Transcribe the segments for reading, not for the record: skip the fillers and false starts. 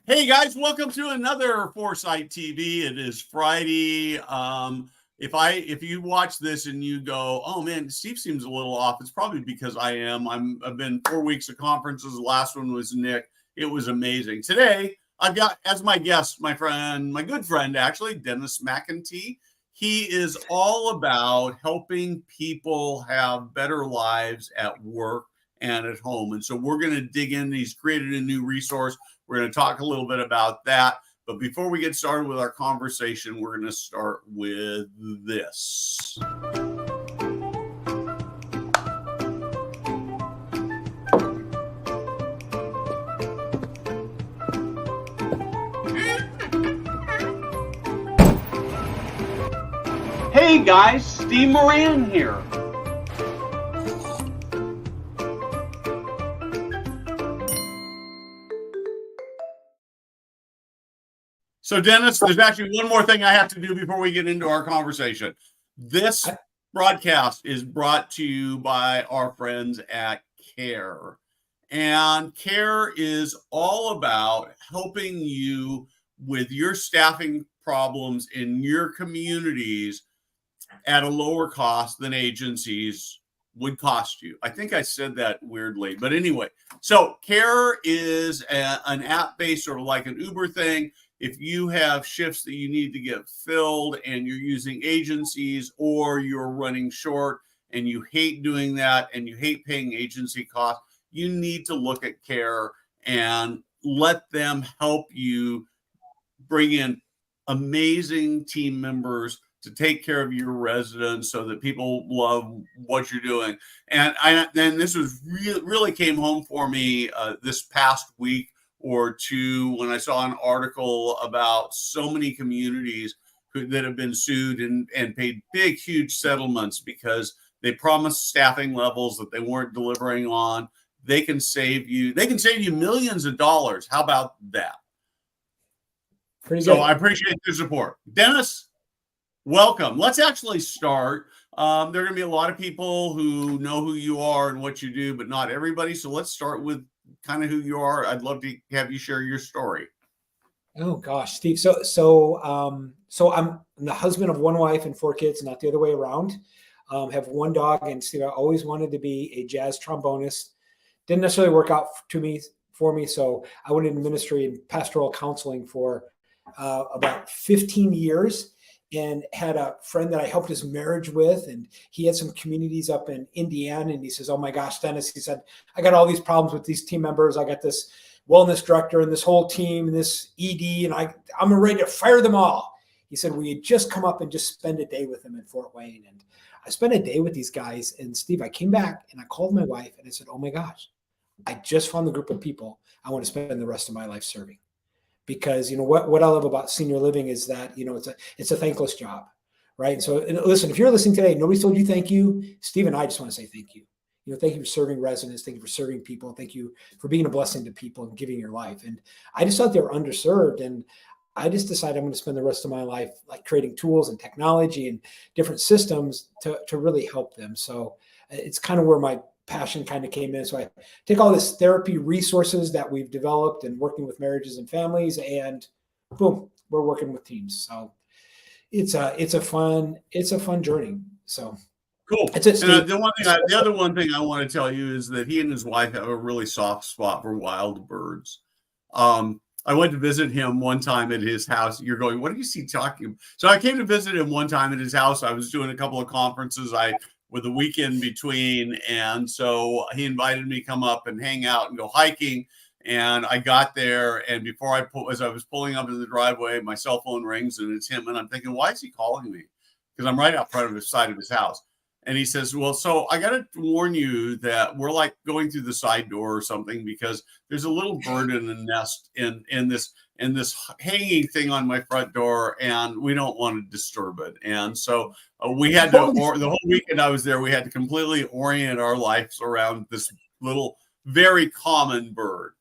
Hey guys, welcome to another Foresight TV. It is Friday. If you watch this and you go, oh man, Steve seems a little off, it's probably because I am. I've been 4 weeks of conferences. The last one was Nick. It was amazing. Today I've got as my guest my good friend actually, Dennis Mcintee. He is all about helping people have better lives at work and at home. And so we're going to dig in. He's created a new resource. We're going to talk a little bit about that. But before we get started with our conversation, we're going to start with this. Hey guys, Steve Moran here. So, Dennis, there's actually one more thing I have to do before we get into our conversation. This broadcast is brought to you by our friends at KARE. And KARE is all about helping you with your staffing problems in your communities at a lower cost than agencies would cost you. I think I said that weirdly, but anyway. So KARE is an app-based sort of like an Uber thing. If you have shifts that you need to get filled and you're using agencies or you're running short and you hate doing that and you hate paying agency costs, you need to look at KARE and let them help you bring in amazing team members to take care of your residents so that people love what you're doing. And then this was really came home for me this past week or two when I saw an article about so many communities that have been sued and paid big, huge settlements because they promised staffing levels that they weren't delivering on. They can save you millions of dollars. How about that? Pretty good. So I appreciate your support. Dennis, welcome. Let's actually start. There are going to be a lot of people who know who you are and what you do, but not everybody. So let's start with kind of who you are. I'd love to have you share your story. Oh gosh, Steve. So I'm the husband of one wife and 4 kids, not the other way around. Have one dog, and Steve, I always wanted to be a jazz trombonist. Didn't necessarily work out for me. So I went into ministry and pastoral counseling for about 15 years. And had a friend that I helped his marriage with, and he had some communities up in Indiana. And he says, "Oh my gosh, Dennis," he said, "I got all these problems with these team members. I got this wellness director and this whole team and this ED, and I'm ready to fire them all." He said, "Will you just come up and just spend a day with them in Fort Wayne?" And I spent a day with these guys. And Steve, I came back and I called my wife and I said, "Oh my gosh, I just found the group of people I want to spend the rest of my life serving." Because what I love about senior living is that it's a thankless job, right? And so listen, if you're listening today, nobody's told you thank you. Steve and I just want to say thank you. Thank you for serving residents. Thank you for serving people. Thank you for being a blessing to people and giving your life. And I just thought they were underserved, and I just decided I'm going to spend the rest of my life like creating tools and technology and different systems to really help them. So it's kind of where my passion kind of came in. So I take all this therapy resources that we've developed and working with marriages and families, and boom, we're working with teams. So it's a fun journey. So cool. The other one thing I want to tell you is that he and his wife have a really soft spot for wild birds. I went to visit him one time at his house. You're going, what is he talking about? So I came to visit him one time at his house. I was doing a couple of conferences. With a weekend between. And so he invited me to come up and hang out and go hiking. And I got there. And as I was pulling up in the driveway, my cell phone rings and it's him. And I'm thinking, why is he calling me? Because I'm right out front of the side of his house. And he says, well, so I got to warn you that we're like going through the side door or something because there's a little bird in the nest in this hanging thing on my front door, and we don't want to disturb it. And so we had to, the whole weekend I was there, we had to completely orient our lives around this little, very common bird.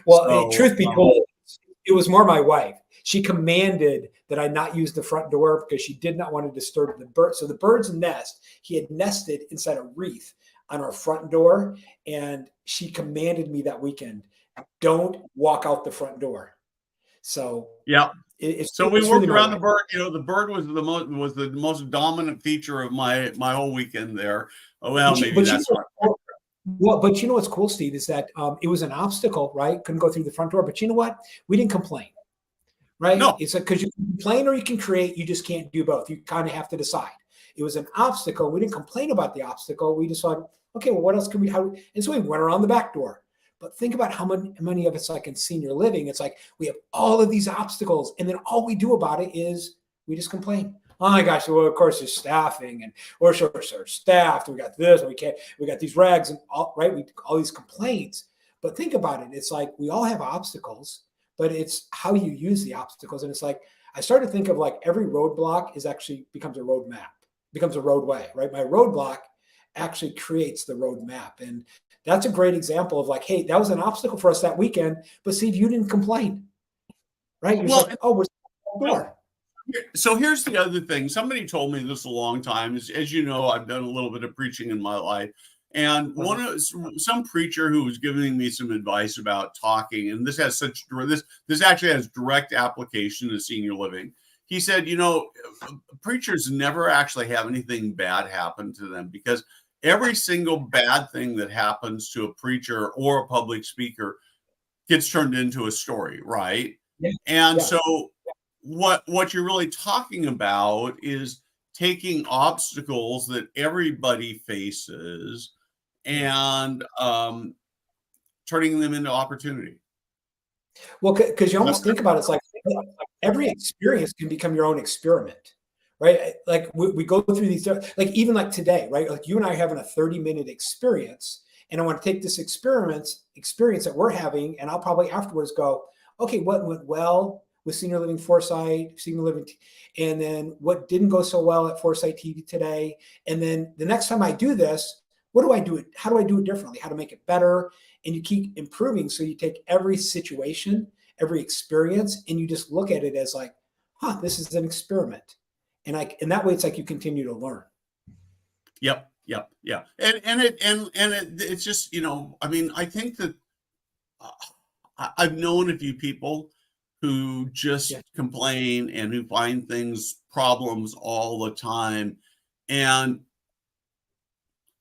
Well, truth be told, it was more my wife. She commanded that I not use the front door because she did not want to disturb the bird. So the bird's nest, he had nested inside a wreath on our front door, and she commanded me that weekend, don't walk out the front door. So yeah. So we it's worked really my around the wife. bird. You know, the bird was the most dominant feature of my whole weekend there. Oh, well, maybe that's not. Well, but you know what's cool, Steve, is that it was an obstacle, right? Couldn't go through the front door, but you know what? We didn't complain, right? No. It's like, because you can complain or you can create, you just can't do both. You kind of have to decide. It was an obstacle. We didn't complain about the obstacle. We just thought, okay, well, what else can we? And so we went around the back door. But think about how many of us, like in senior living, it's like we have all of these obstacles, and then all we do about it is we just complain. Oh my gosh! Well, of course, there's staffing, and we're staffed. We got this, and we got these rags, and all these complaints. But think about it. It's like we all have obstacles, but it's how you use the obstacles. And it's like I started to think of like every roadblock becomes a roadmap, becomes a roadway, right? My roadblock actually creates the roadmap, and that's a great example of like, hey, that was an obstacle for us that weekend, but Steve, you didn't complain, right? You're Well, like, oh, we're door. So here's the other thing. Somebody told me this a long time. As you know, I've done a little bit of preaching in my life, and some preacher who was giving me some advice about talking, and this actually has direct application to senior living. He said, you know, preachers never actually have anything bad happen to them, because every single bad thing that happens to a preacher or a public speaker gets turned into a story, right? Yeah. And so what you're really talking about is taking obstacles that everybody faces and turning them into opportunity. Well, because you almost think about it, it's like every experience can become your own experiment, right? Like we go through these, like even like today, right? Like you and I are having a 30-minute experience, and I want to take this experience that we're having, and I'll probably afterwards go, okay, what went well with Senior Living Foresight, Senior Living, and then what didn't go so well at Foresight TV today, and then the next time I do this, what do I do it? How do I do it differently? How to make it better? And you keep improving. So you take every situation, every experience, and you just look at it as like, this is an experiment. And that way it's like you continue to learn. Yep. And it's just, you know, I mean, I think that I've known a few people who just complain and who find problems all the time. And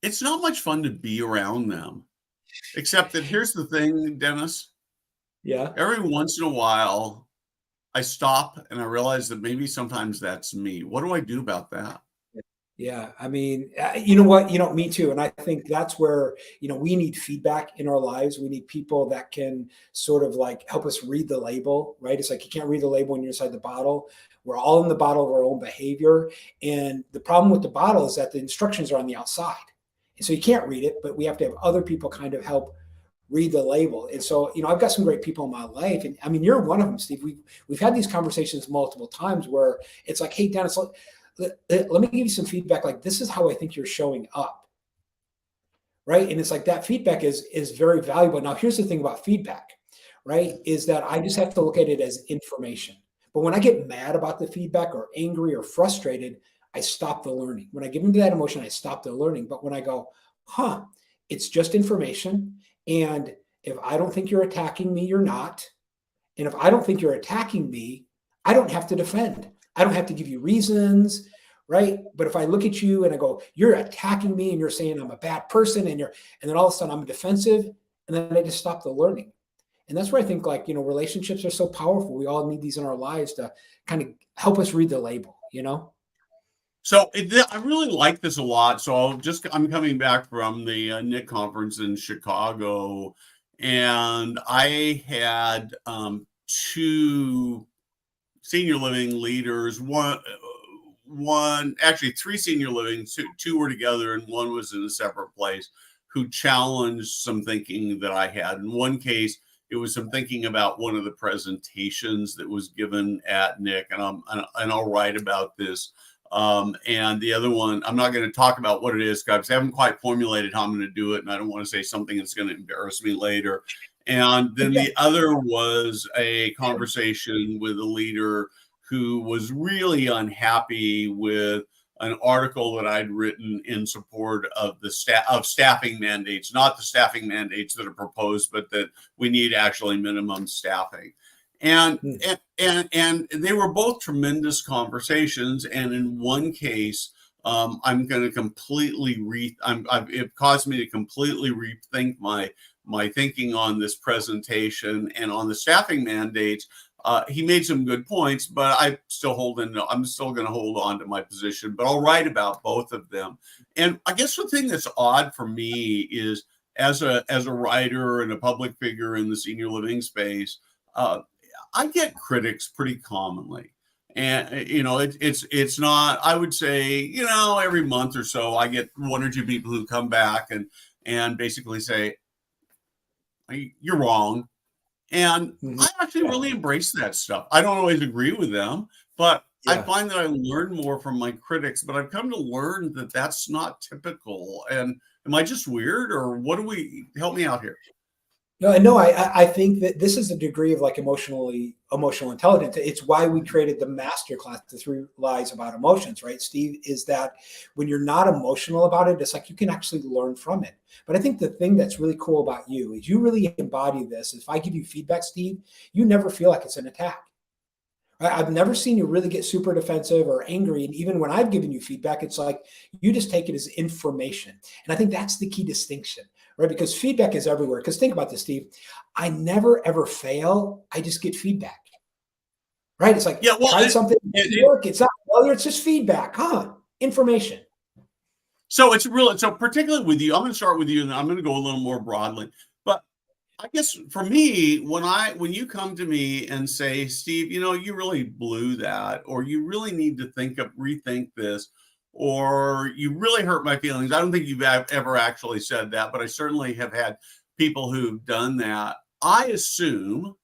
it's not much fun to be around them. Except that here's the thing, Dennis. Yeah. Every once in a while, I stop and I realize that maybe sometimes that's me. What do I do about that? Yeah. I mean, you know what? You know, me too. And I think that's where, you know, we need feedback in our lives. We need people that can sort of like help us read the label, right? It's like you can't read the label when you're inside the bottle. We're all in the bottle of our own behavior. And the problem with the bottle is that the instructions are on the outside. And so you can't read it, but we have to have other people kind of help read the label. And so, you know, I've got some great people in my life. And I mean, you're one of them, Steve. We've had these conversations multiple times where it's like, hey, Dennis, let me give you some feedback. Like, this is how I think you're showing up. Right. And it's like that feedback is very valuable. Now, here's the thing about feedback, right? Is that I just have to look at it as information. But when I get mad about the feedback or angry or frustrated, I stop the learning. When I give into that emotion, I stop the learning. But when I go, it's just information. And if I don't think you're attacking me, you're not. And if I don't think you're attacking me, I don't have to defend. I don't have to give you reasons, right? But if I look at you and I go, you're attacking me and you're saying I'm a bad person, and then all of a sudden I'm defensive, and then I just stop the learning. And that's where I think, like, you know, relationships are so powerful. We all need these in our lives to kind of help us read the label, you know? So I really like this a lot. So I'm coming back from the NIC conference in Chicago, and I had two senior living leaders, actually three senior living, two were together and one was in a separate place, who challenged some thinking that I had. In one case, it was some thinking about one of the presentations that was given at NIC, and I'll write about this. And the other one, I'm not going to talk about what it is, because I haven't quite formulated how I'm going to do it, and I don't want to say something that's going to embarrass me later. And then the other was a conversation with a leader who was really unhappy with an article that I'd written in support of the staffing mandates, not the staffing mandates that are proposed, but that we need actually minimum staffing. And they were both tremendous conversations. And in one case, I'm going to completely it caused me to completely rethink my thinking on this presentation and on the staffing mandates. He made some good points, but I'm still going to hold on to my position, but I'll write about both of them. And I guess the thing that's odd for me is as a writer and a public figure in the senior living space, I get critics pretty commonly. And, it's not, I would say, every month or so, I get one or two people who come back and basically say, you're wrong. And I actually really embrace that stuff. I don't always agree with them, but I find that I learn more from my critics, but I've come to learn that that's not typical. And am I just weird, or help me out here? No, I think that this is a degree of like emotional intelligence. It's why we created the master class, the 3 lies about emotions, right, Steve? Is that when you're not emotional about it, it's like you can actually learn from it. But I think the thing that's really cool about you is you really embody this. If I give you feedback, Steve, you never feel like it's an attack. I've never seen you really get super defensive or angry. And even when I've given you feedback, it's like you just take it as information. And I think that's the key distinction, right? Because feedback is everywhere. Because think about this, Steve. I never, ever fail. I just get feedback, right? It's like, try something, work. It's not failure. It's just feedback, information. So so particularly with you, I'm going to start with you and I'm going to go a little more broadly. But I guess for me, when you come to me and say, Steve, you really blew that, or you really need to rethink this, or you really hurt my feelings. I don't think you've ever actually said that, but I certainly have had people who've done that. I assume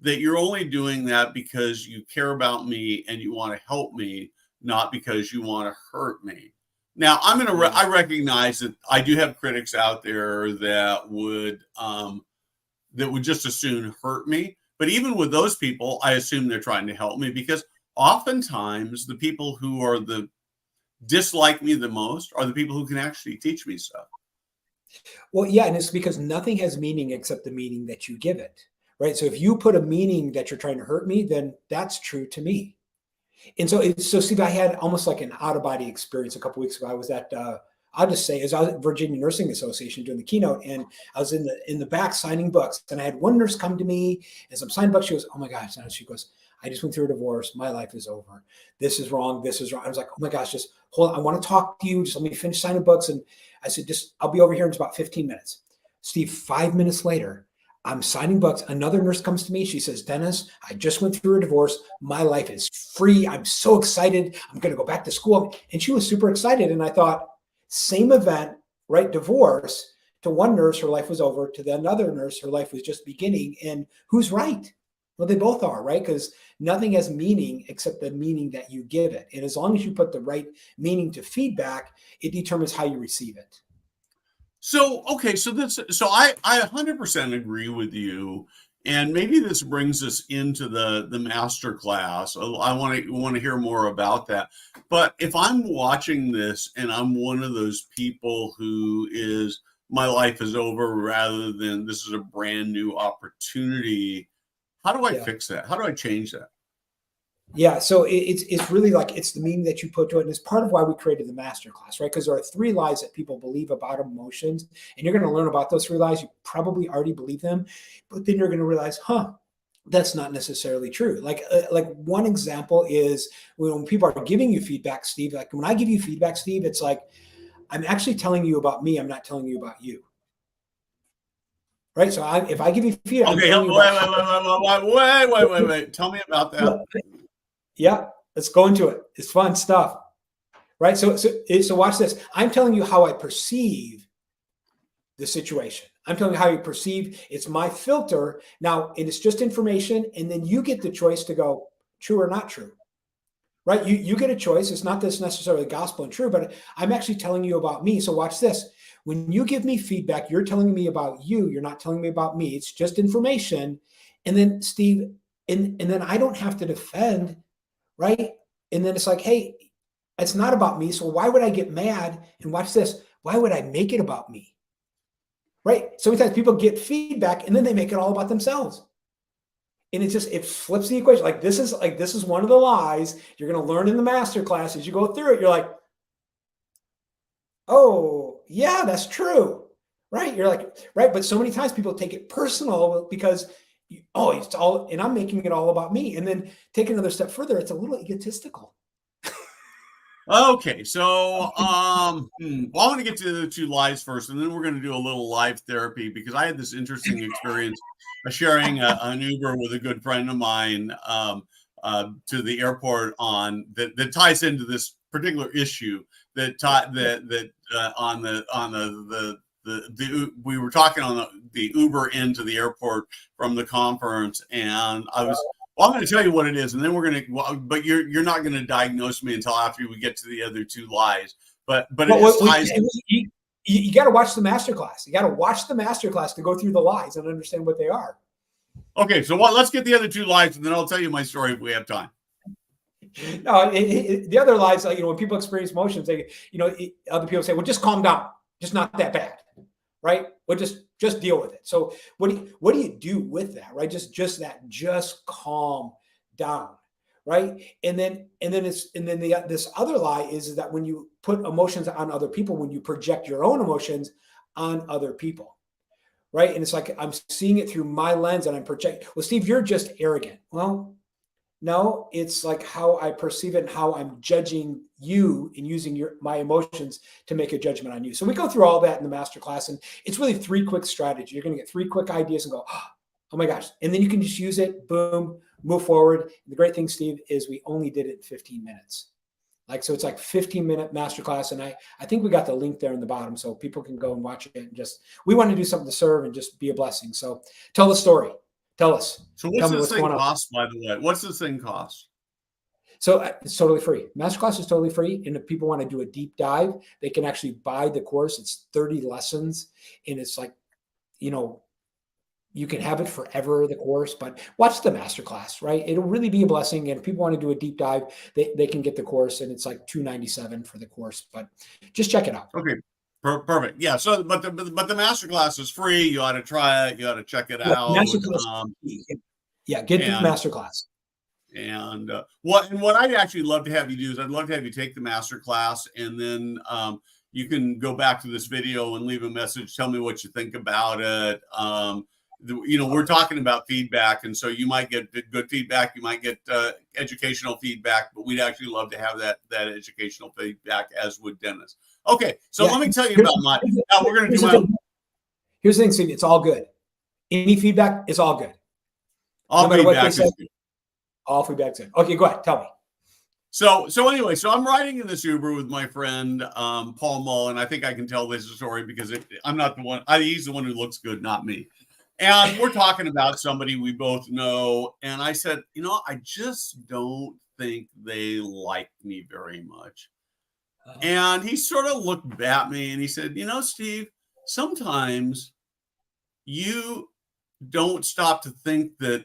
that you're only doing that because you care about me and you want to help me, not because you want to hurt me. Now, I recognize that I do have critics out there that would just as soon hurt me. But even with those people, I assume they're trying to help me, because oftentimes the people who dislike me the most are the people who can actually teach me stuff. Well, yeah, and it's because nothing has meaning except the meaning that you give it, right? So if you put a meaning that you're trying to hurt me, then that's true to me. And so Steve, I had almost like an out-of-body experience a couple of weeks ago. I was at I'll just say, I was at Virginia Nursing Association doing the keynote, and I was in the back signing books, and I had one nurse come to me as I'm signing books. She goes, "Oh my gosh," she goes, "I just went through a divorce. My life is over. This is wrong. This is wrong." I was like, "Oh my gosh, just hold on. I want to talk to you. Just let me finish signing books." And I said, I'll be over here in about 15 minutes. Steve, 5 minutes later, I'm signing books. Another nurse comes to me. She says, "Dennis, I just went through a divorce. My life is free. I'm so excited. I'm going to go back to school." And she was super excited. And I thought, same event, right? Divorce. To one nurse, her life was over. To the another nurse, her life was just beginning. And who's right? Well, they both are, right? Because nothing has meaning except the meaning that you give it. And as long as you put the right meaning to feedback, it determines how you receive it. So, okay, so I 100% agree with you. And maybe this brings us into the master class. I want to hear more about that. But if I'm watching this and I'm one of those people who is, my life is over, rather than this is a brand new opportunity, how do I fix that? How do I change that? Yeah, so it's really like it's the meaning that you put to it, and it's part of why we created the masterclass, right? Because there are 3 lies that people believe about emotions, and you're going to learn about those 3 lies. You probably already believe them, but then you're going to realize, that's not necessarily true. Like one example is when people are giving you feedback, Steve. Like when I give you feedback, Steve, it's like I'm actually telling you about me. I'm not telling you about you. Right. So if I give you feedback, okay, wait. Tell me about that. Yeah, let's go into it. It's fun stuff, right? So watch this. I'm telling you how I perceive the situation. I'm telling you how you perceive. It's my filter now, and it's just information, and then you get the choice to go true or not true, right? You get a choice. It's not this necessarily gospel and true, but I'm actually telling you about me. So watch this. When you give me feedback, you're telling me about you. You're not telling me about me. It's just information, and then Steve, and then I don't have to defend. Right. And then it's like, hey, It's not about me. So why would I get mad? And watch this. Why would I make it about me? Right? So many times people get feedback and then they make it all about themselves. And it flips the equation. Like this is one of the lies you're going to learn in the master class. As you go through it, you're like, oh yeah, that's true. Right? You're like, right. But so many times people take it personal because, it's all, and I'm making it all about me. And then take another step further. It's a little egotistical. Okay, so well, I'm going to get to the 2 lies first, and then we're going to do a little live therapy because I had this interesting experience of sharing an Uber with a good friend of mine to the airport on that ties into this particular issue we were talking on the Uber into the airport from the conference, and I was. Well, I'm going to tell you what it is, and then we're going to. But you're not going to diagnose me until after we get to the other 2 lies. But you got to watch the masterclass. You got to watch the masterclass to go through the lies and understand what they are. Okay, so let's get the other 2 lies, and then I'll tell you my story if we have time. No, the other lies, when people experience emotions, other people say, "Well, just calm down. Just not that bad." Right? Well, just deal with it. So what do you do with that? Right? Just calm down. Right? And then this other lie is that when you put emotions on other people, when you project your own emotions on other people, right? And it's like, I'm seeing it through my lens and I'm projecting. Well, Steve, you're just arrogant. Well, no, it's like how I perceive it and how I'm judging you and using my emotions to make a judgment on you. So we go through all that in the masterclass, and it's really 3 quick strategies. You're going to get 3 quick ideas and go, oh my gosh. And then you can just use it, boom, move forward. And the great thing, Steve, is we only did it in 15 minutes. So it's like 15-minute masterclass. And I think we got the link there in the bottom so people can go and watch it. And we want to do something to serve and just be a blessing. So tell the story. Tell us. So what's this thing cost, by the way? What's this thing cost? So it's totally free. Masterclass is totally free. And if people want to do a deep dive, they can actually buy the course. It's 30 lessons. And it's like, you can have it forever, the course, but watch the masterclass, right? It'll really be a blessing. And if people want to do a deep dive, they can get the course, and it's like $297 for the course, but just check it out. Okay. Perfect. Yeah. So, but the masterclass is free. You ought to try it. You ought to check it out. Get the masterclass. And what I'd actually love to have you do is I'd love to have you take the masterclass, and then you can go back to this video and leave a message. Tell me what you think about it. We're talking about feedback, and so you might get good feedback. You might get educational feedback, but we'd actually love to have that educational feedback, as would Dennis. Okay, so let me tell you about now we're going to do Here's the thing, Steve. It's all good. Any feedback is all good. All feedback is good. All feedback is good. Okay, go ahead. Tell me. So anyway, I'm riding in this Uber with my friend Paul Mullen. I think I can tell this story because I'm not the one. He's the one who looks good, not me. And we're talking about somebody we both know. And I said, I just don't think they like me very much. And he sort of looked at me and he said, Steve, sometimes you don't stop to think that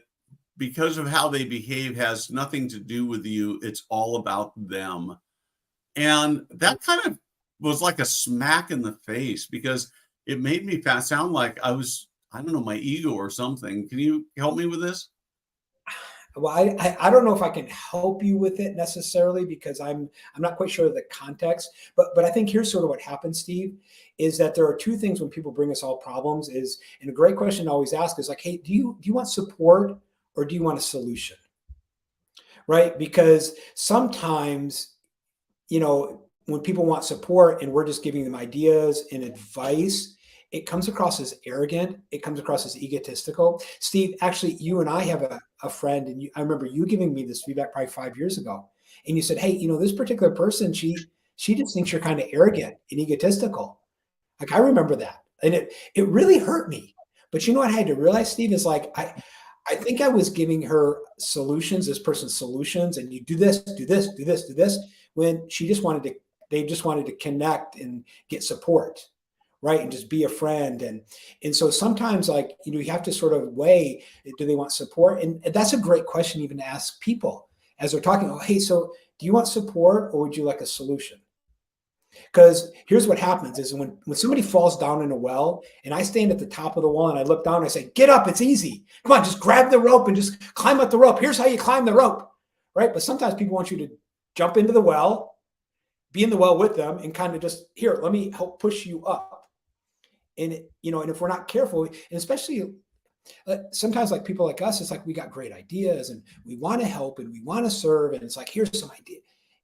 because of how they behave has nothing to do with you. It's all about them. And that kind of was like a smack in the face because it made me sound like I was, I don't know, my ego or something. Can you help me with this? Well, I don't know if I can help you with it necessarily because I'm not quite sure of the context, but I think here's sort of what happens, Steve, is that there are 2 things when people bring us all problems is, and a great question to always ask is like, hey, do you want support or do you want a solution? Right? Because sometimes, when people want support and we're just giving them ideas and advice, it comes across as arrogant. It comes across as egotistical. Steve, actually, you and I have a friend, and I remember you giving me this feedback probably 5 years ago. And you said, hey, this particular person, she just thinks you're kind of arrogant and egotistical. Like, I remember that. And it really hurt me. But what I had to realize, Steve, is like, I think I was giving her solutions, this person's solutions, and you do this, do this, do this, do this, when they just wanted to connect and get support. Right. And just be a friend. And so sometimes you have to sort of weigh, do they want support? And that's a great question even to ask people as they're talking. Oh, hey, so do you want support or would you like a solution? Because here's what happens is when somebody falls down in a well and I stand at the top of the well and I look down and I say, get up, it's easy. Come on, just grab the rope and just climb up the rope. Here's how you climb the rope, right? But sometimes people want you to jump into the well, be in the well with them and kind of just, here, let me help push you up. And, and if we're not careful, and especially sometimes like people like us, it's like we got great ideas and we want to help and we want to serve. And it's like, here's some idea.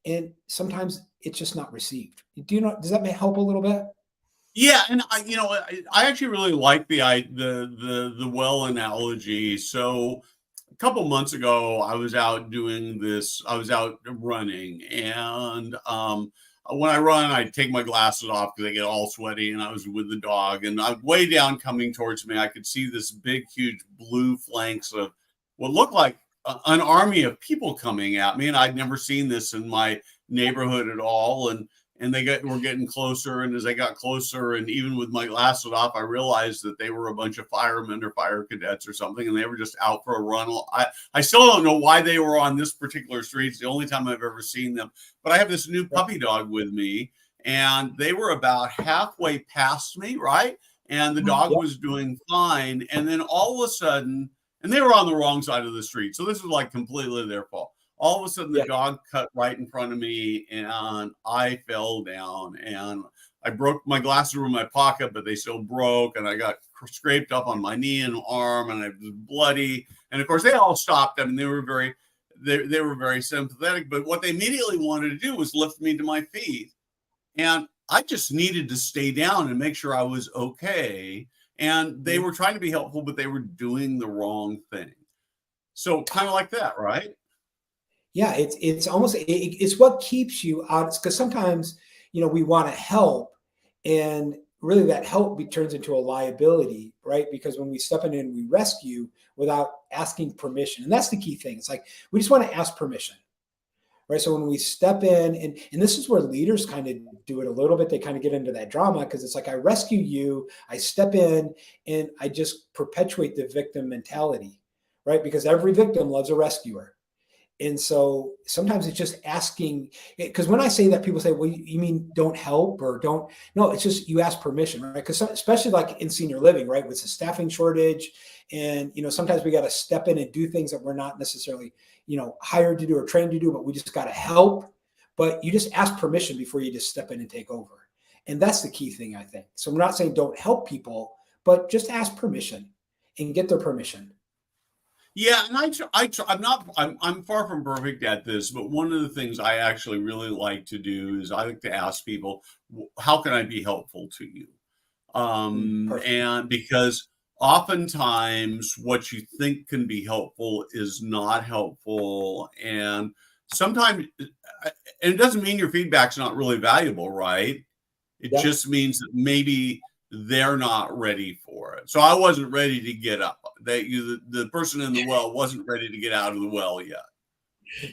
And sometimes it's just not received. Does that help a little bit? Yeah, and I actually really like the well analogy. So a couple months ago, I was out doing this. I was out running, and when I run, I take my glasses off because I get all sweaty. And I was with the dog, and I'm way down coming towards me. I could see this big, huge blue flanks of what looked like an army of people coming at me, and I'd never seen this in my neighborhood at all. And were getting closer, and as I got closer, and even with my glasses off, I realized that they were a bunch of firemen or fire cadets or something, and they were just out for a run. I still don't know why they were on this particular street. It's the only time I've ever seen them. But I have this new puppy dog with me, and they were about halfway past me, right? And the dog was doing fine, and then all of a sudden, and they were on the wrong side of the street, so this was like completely their fault. All of a sudden, the dog cut right in front of me, and I fell down, and I broke my glasses were in my pocket, but they still broke, and I got scraped up on my knee and arm, and I was bloody. And of course, they all stopped. I mean, they were very sympathetic. But what they immediately wanted to do was lift me to my feet, and I just needed to stay down and make sure I was okay. And they were trying to be helpful, but they were doing the wrong thing. So kind of like that, right? Yeah, it's almost it's what keeps you out. Because sometimes we want to help, and really that help turns into a liability, right? Because when we step in and we rescue without asking permission, and that's the key thing. It's like we just want to ask permission, right? So when we step in, and this is where leaders kind of do it a little bit. They kind of get into that drama because it's like I rescue you, I step in, and I just perpetuate the victim mentality, right? Because every victim loves a rescuer. And so sometimes it's just asking, because when I say that, people say, well, you mean don't help or don't? No, it's just you ask permission, right? Because especially like in senior living, right, with the staffing shortage, and sometimes we got to step in and do things that we're not necessarily hired to do or trained to do, but we just got to help. But you just ask permission before you just step in and take over, and that's the key thing, I think. So I'm not saying don't help people, but just ask permission and get their permission. Yeah, and I'm far from perfect at this, but one of the things I actually really like to do is I like to ask people, how can I be helpful to you? And because oftentimes what you think can be helpful is not helpful. And sometimes, and it doesn't mean your feedback's not really valuable, right? It just means that maybe they're not ready for it. So I wasn't ready to get up. The person in the well wasn't ready to get out of the well yet.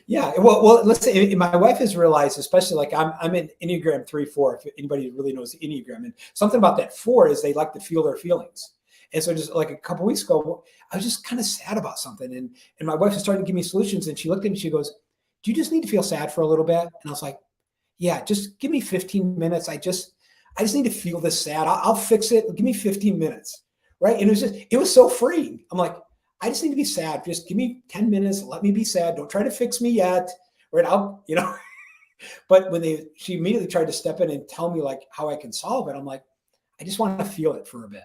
Yeah. Well, let's say my wife has realized, especially like I'm in Enneagram 3-4, if anybody really knows the Enneagram, and something about that 4 is they like to feel their feelings. And so just like a couple of weeks ago, I was just kind of sad about something. And my wife was starting to give me solutions, and she looked at me, she goes, do you just need to feel sad for a little bit? And I was like, yeah, just give me 15 minutes. I just need to feel this sad. I'll fix it. Give me 15 minutes. Right. And it was so freeing. I'm like, I just need to be sad. Just give me 10 minutes. Let me be sad. Don't try to fix me yet. Right. But she immediately tried to step in and tell me like how I can solve it. I'm like, I just want to feel it for a bit.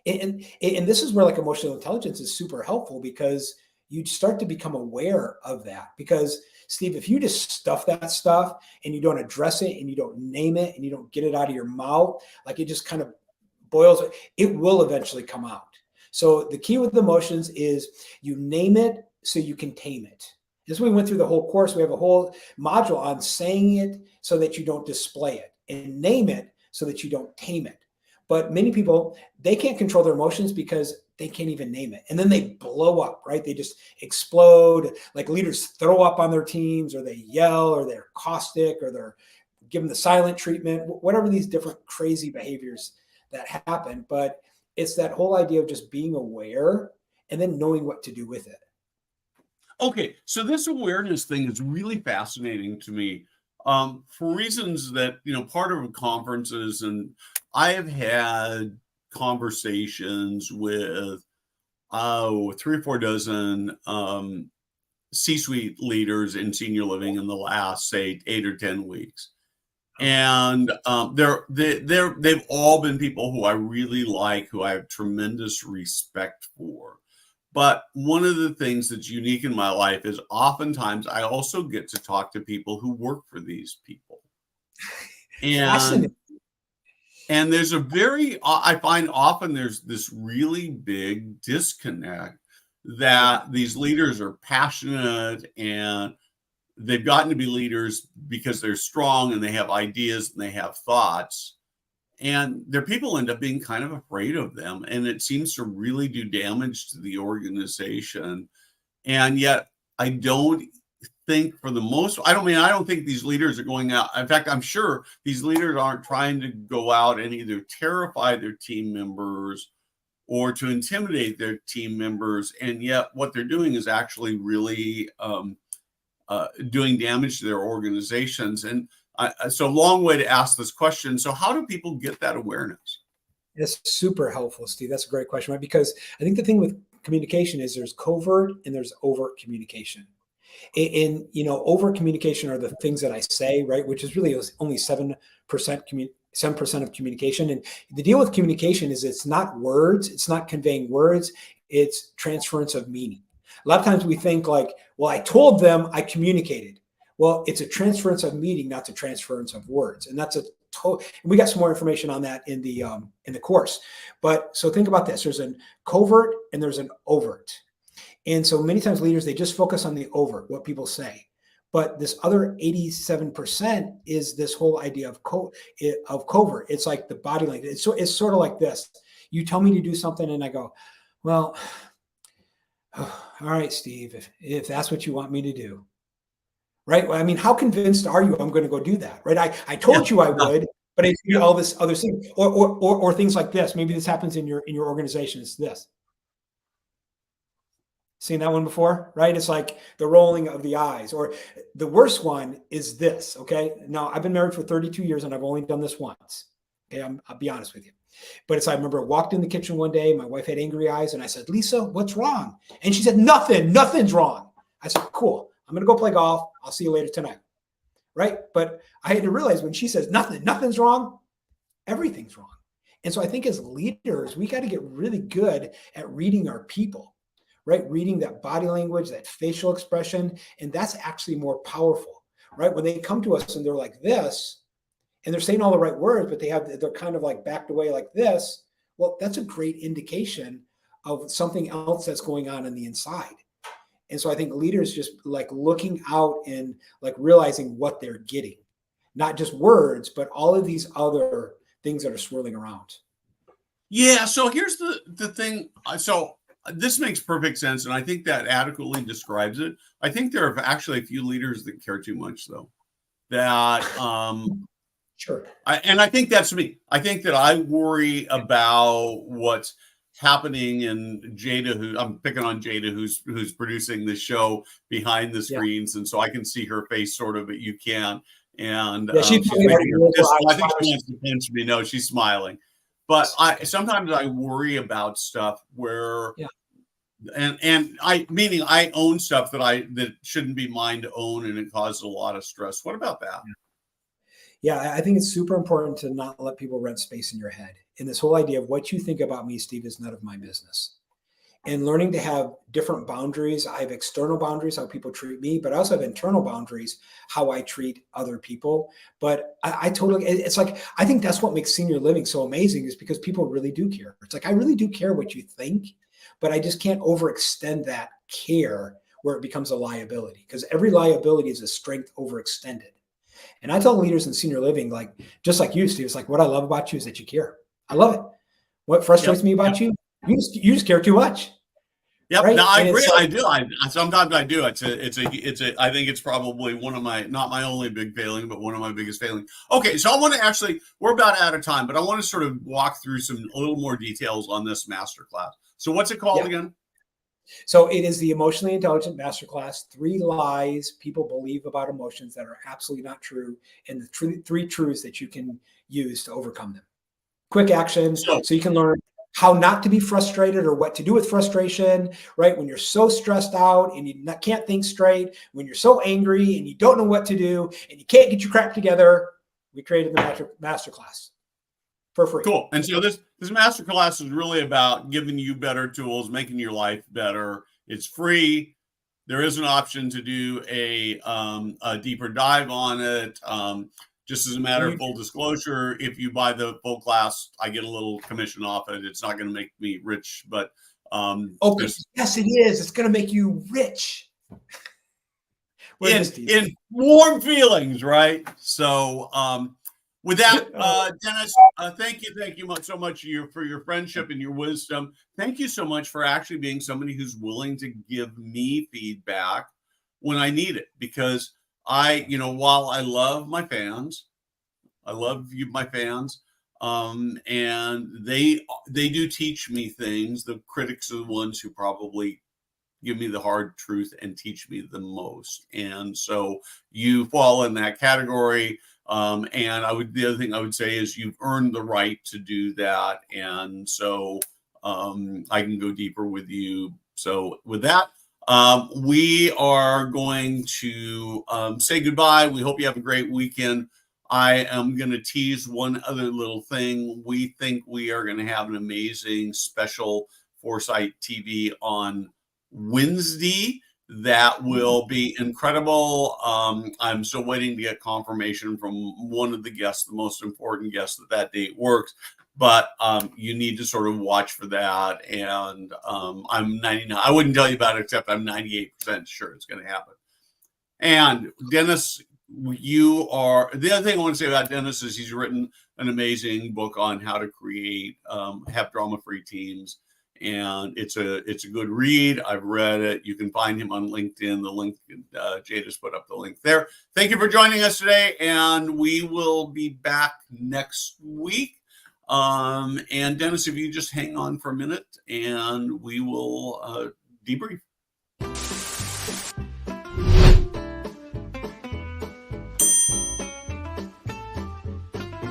And this is where like emotional intelligence is super helpful, because you start to become aware of that. Because Steve, if you just stuff that stuff and you don't address it and you don't name it and you don't get it out of your mouth, like it just kind of boils, it will eventually come out. So the key with emotions is you name it so you can tame it. This is when we went through the whole course. We have a whole module on saying it so that you don't display it, and name it so that you don't tame it. But many people, they can't control their emotions because they can't even name it. And then they blow up, right? They just explode. Like leaders throw up on their teams, or they yell, or they're caustic, or they're given the silent treatment, whatever these different crazy behaviors that happen. But it's that whole idea of just being aware and then knowing what to do with it. Okay, so this awareness thing is really fascinating to me, for reasons that, part of conferences, and I have had conversations with, 3 or 4 dozen, C-suite leaders in senior living in the last, say, 8 or 10 weeks. And they've all been people who I really like, who I have tremendous respect for. But one of the things that's unique in my life is oftentimes I also get to talk to people who work for these people. Fascinating. And there's I find often there's this really big disconnect that these leaders are passionate and they've gotten to be leaders because they're strong and they have ideas and they have thoughts. And their people end up being kind of afraid of them. And it seems to really do damage to the organization. And yet I don't think I don't think these leaders are going out. In fact, I'm sure these leaders aren't trying to go out and either terrify their team members or to intimidate their team members. And yet what they're doing is actually really doing damage to their organizations. And so long way to ask this question. So how do people get that awareness? It's super helpful, Steve. That's a great question, right? Because I think the thing with communication is there's covert and there's overt communication. And overt communication are the things that I say, right? Which is really only 7% 7% of communication. And the deal with communication is it's not words, it's not conveying words, it's transference of meaning. A lot of times we think like, well, I told them, I communicated. Well, it's a transference of meaning, not a transference of words. And that's and we got some more information on that in the course. But so think about this. There's a covert and there's an overt. And so many times leaders, they just focus on the overt, what people say. But this other 87% is this whole idea of covert. It's like the body language. It's sort of like this. You tell me to do something and I go, well, all right, Steve, if that's what you want me to do. Right? Well, I mean, how convinced are you I'm going to go do that? Right? I told you I would, but I do all this other thing, or things like this. Maybe this happens in your organization. It's this. Seen that one before, right? It's like the rolling of the eyes, or the worst one is this. Okay. Now I've been married for 32 years and I've only done this once. Okay. I'll be honest with you, but I remember I walked in the kitchen one day, my wife had angry eyes and I said, Lisa, what's wrong? And she said, nothing's wrong. I said, cool. I'm going to go play golf. I'll see you later tonight. Right. But I had to realize when she says nothing's wrong, everything's wrong. And so I think as leaders, we got to get really good at reading our people. Right? Reading that body language, that facial expression. And that's actually more powerful, right? When they come to us and they're like this, and they're saying all the right words, but they're kind of like backed away like this. Well, that's a great indication of something else that's going on the inside. And so I think leaders just like looking out and like realizing what they're getting, not just words, but all of these other things that are swirling around. Yeah. So here's the thing. So this makes perfect sense, and I think that adequately describes it. I think there are actually a few leaders that care too much, though. That sure. And I think that's me. I think that I worry about what's happening in Jada, I'm picking on Jada, who's producing the show behind the screens, and so I can see her face sort of, but you can't. And I think she wants to pinch me. No, she's smiling. But sometimes I worry about stuff where, and I own stuff that shouldn't be mine to own, and it causes a lot of stress. What about that? Yeah, I think it's super important to not let people rent space in your head. And this whole idea of what you think about me, Steve, is none of my business. And learning to have different boundaries. I have external boundaries, how people treat me, but I also have internal boundaries, how I treat other people. But it's like, I think that's what makes senior living so amazing, is because people really do care. It's like, I really do care what you think, but I just can't overextend that care where it becomes a liability, because every liability is a strength overextended. And I tell leaders in senior living, like, just like you, Steve, it's like, what I love about you is that you care. I love it. What frustrates me about you, you just care too much. Yep. Right? No, I agree. I do. Sometimes I do. I think it's probably one of my, not my only big failing, but one of my biggest failings. Okay. So I want to we're about out of time, but I want to sort of walk through a little more details on this masterclass. So what's it called again? So it is the Emotionally Intelligent Masterclass, 3 lies people believe about emotions that are absolutely not true, and the 3 truths that you can use to overcome them. Quick action, So so you can learn how not to be frustrated or what to do with frustration, right? When you're so stressed out and you can't think straight, when you're so angry and you don't know what to do and you can't get your crap together, we created the masterclass for free. cool. And so this masterclass is really about giving you better tools, making your life better. It's free. There is an option to do a deeper dive on it. Just as a matter of full disclosure, if you buy the full class, I get a little commission off it. It's not going to make me rich, but yes, it is. It's going to make you rich. In warm feelings, right? So with that, Dennis, thank you so much for your friendship and your wisdom. Thank you so much for actually being somebody who's willing to give me feedback when I need it, because while I love my fans, my fans, and they do teach me things. The critics are the ones who probably give me the hard truth and teach me the most. And so you fall in that category. And the other thing I would say is you've earned the right to do that. And so I can go deeper with you. So with that, we are going to say goodbye. We hope you have a great weekend. I am going to tease one other little thing. We think we are going to have an amazing special Foresight TV on Wednesday that will be incredible. I'm still waiting to get confirmation from one of the guests, the most important guest, that date works. But you need to sort of watch for that. And I'm 99. I wouldn't tell you about it, except I'm 98% sure it's going to happen. And Dennis, the other thing I want to say about Dennis is he's written an amazing book on how to create, have drama-free teams. And it's a good read. I've read it. You can find him on LinkedIn. The link, Jade has put up the link there. Thank you for joining us today. And we will be back next week. And Dennis, if you just hang on for a minute and we will debrief.